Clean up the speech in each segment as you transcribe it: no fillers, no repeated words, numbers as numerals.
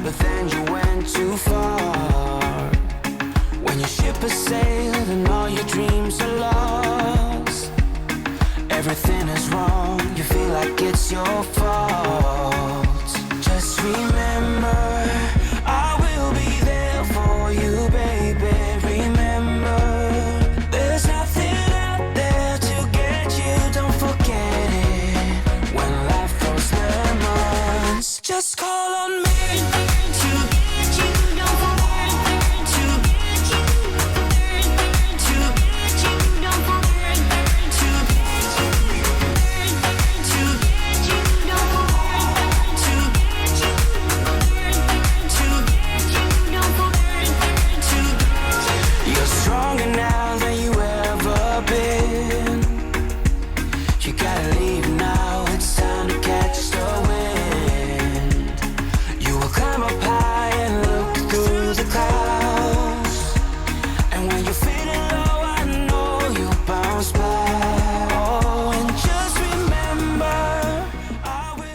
but then you went too far. When your ship has sailed and all your dreams are lost, everything is wrong, you feel like it's your fault. Just remember, I will be there for you, baby. Remember, there's nothing out there to get you, don't forget it. When life throws lemons, just call on me to get you, don't forget to get you, to get you, don't forget to get you, to get you, don't forget to get you, to get you, don't forget to get you. You're stronger now than you ever been. You gotta leave now, it's time to catch the wind. You will climb up high and look through the clouds, and when you're feeling low, I know you'll bounce back. Oh, and just remember, I will.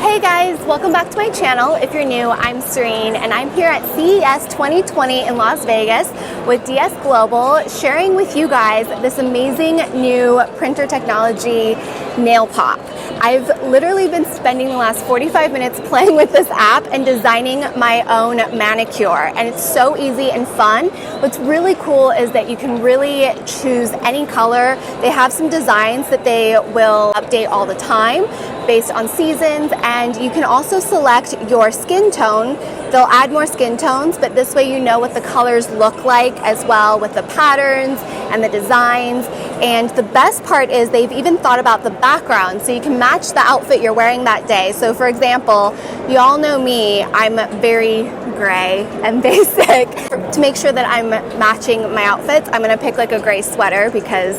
Hey guys, welcome back to my channel. If you're new, I'm Serene and I'm here at CES 2020 in Las Vegas with DS Global, sharing with you guys this amazing new printer technology nail pop. I've literally been spending the last 45 minutes playing with this app and designing my own manicure, and it's so easy and fun. What's really cool is that you can really choose any color. They have some designs that they will update all the time based on seasons, and you can also select your skin tone. They'll add more skin tones, but this way you know what the colors look like as well, with the patterns and the designs. And the best part is they've even thought about the background, so you can match the outfit you're wearing that day. So for example, you all know me, I'm very gray and basic. To make sure that I'm matching my outfits, I'm gonna pick like a gray sweater because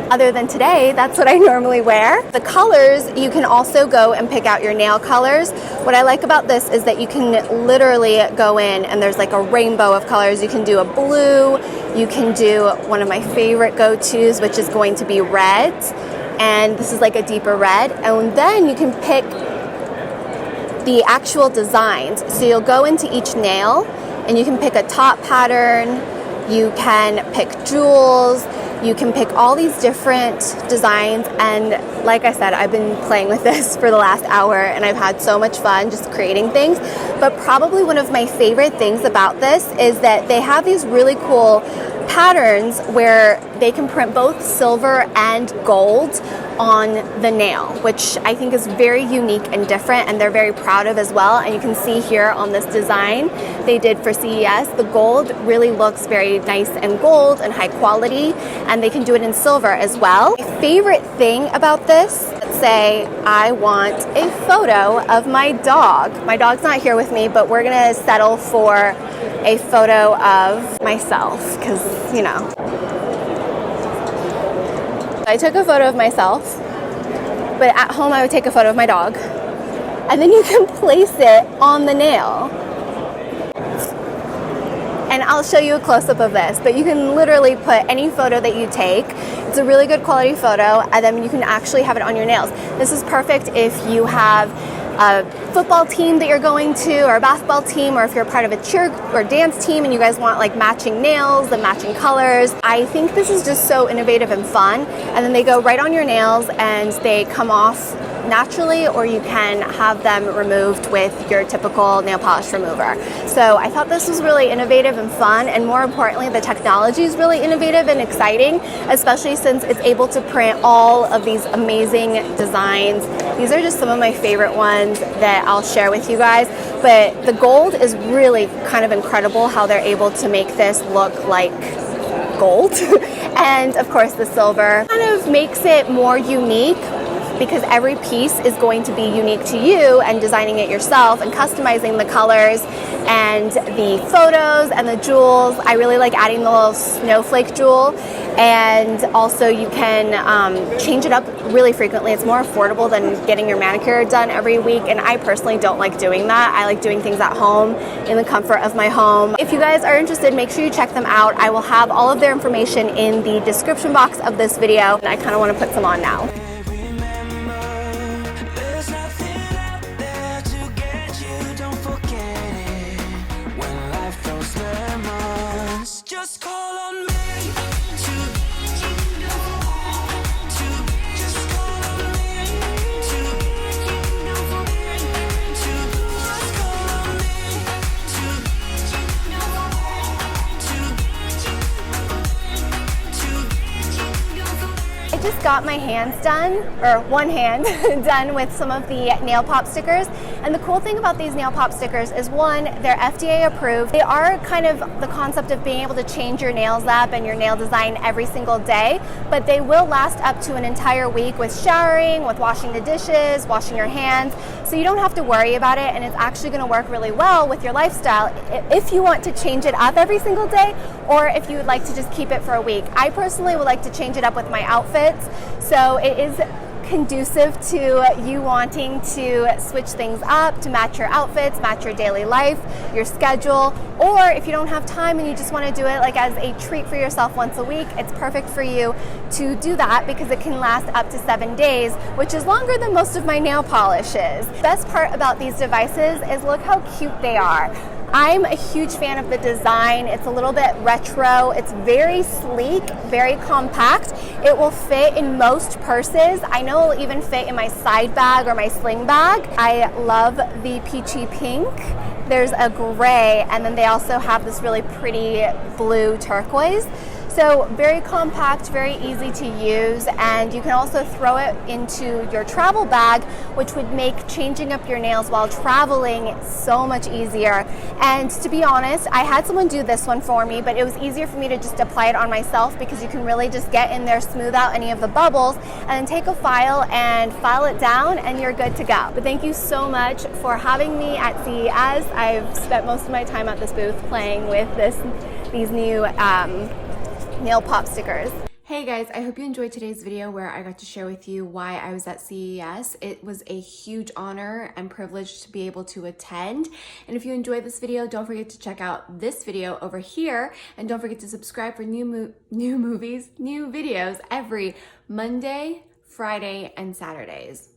other than today, that's what I normally wear. The colors, you can also go and pick out your nail colors. What I like about this is that you can literally go in and there's like a rainbow of colors. You can do a blue, you can do one of my favorite go-tos, which is going to be red. And this is like a deeper red. And then you can pick the actual designs. So you'll go into each nail and you can pick a top pattern, you can pick jewels, you can pick all these different designs, and like I said, I've been playing with this for the last hour and I've had so much fun just creating things. But probably one of my favorite things about this is that they have these really cool patterns where they can print both silver and gold on the nail, which I think is very unique and different, and they're very proud of as well. And you can see here on this design they did for CES, the gold really looks very nice and gold and high quality, and they can do it in silver as well. My favorite thing about this, let's say I want a photo of my dog. My dog's not here with me, but we're gonna settle for a photo of myself because, you know. I took a photo of myself, but at home I would take a photo of my dog. And then you can place it on the nail. And I'll show you a close-up of this, but you can literally put any photo that you take. It's a really good quality photo, and then you can actually have it on your nails. This is perfect if you have a football team that you're going to, or a basketball team, or if you're part of a cheer or dance team and you guys want like matching nails and matching colors. I think this is just so innovative and fun. And then they go right on your nails and they come off naturally, or you can have them removed with your typical nail polish remover. So I thought this was really innovative and fun, and more importantly, the technology is really innovative and exciting, especially since it's able to print all of these amazing designs. These are just some of my favorite ones that I'll share with you guys, but the gold is really kind of incredible how they're able to make this look like gold. And of course the silver kind of makes it more unique, because every piece is going to be unique to you, and designing it yourself and customizing the colors and the photos and the jewels. I really like adding the little snowflake jewel, and also you can change it up really frequently. It's more affordable than getting your manicure done every week, and I personally don't like doing that. I like doing things at home in the comfort of my home. If you guys are interested, make sure you check them out. I will have all of their information in the description box of this video, and I kind of want to put some on now. There's nothing out there to get you, don't forget it. just got my hands done, or one hand done with some of the nail pop stickers. And the cool thing about these nail pop stickers is, one, they're FDA approved. They are kind of the concept of being able to change your nails up and your nail design every single day, but they will last up to an entire week with showering, with washing the dishes, washing your hands. So you don't have to worry about it, and it's actually going to work really well with your lifestyle if you want to change it up every single day, or if you would like to just keep it for a week. I personally would like to change it up with my outfits, so it is conducive to you wanting to switch things up to match your outfits, match your daily life, your schedule, or if you don't have time and you just want to do it like as a treat for yourself once a week, it's perfect for you to do that because it can last up to 7 days, which is longer than most of my nail polishes. Best part about these devices is look how cute they are. I'm a huge fan of the design. It's a little bit retro. It's very sleek, very compact. It will fit in most purses. I know it'll even fit in my side bag or my sling bag. I love the peachy pink. There's a gray, and then they also have this really pretty blue turquoise. So very compact, very easy to use, and you can also throw it into your travel bag, which would make changing up your nails while traveling so much easier. And to be honest, I had someone do this one for me, but it was easier for me to just apply it on myself because you can really just get in there, smooth out any of the bubbles, and then take a file and file it down, and you're good to go. But thank you so much for having me at CES. I've spent most of my time at this booth playing with these new nail pop stickers. Hey guys, I hope you enjoyed today's video where I got to share with you why I was at CES. It was a huge honor and privilege to be able to attend. And if you enjoyed this video, don't forget to check out this video over here, and don't forget to subscribe for new videos every Monday, Friday, and Saturdays.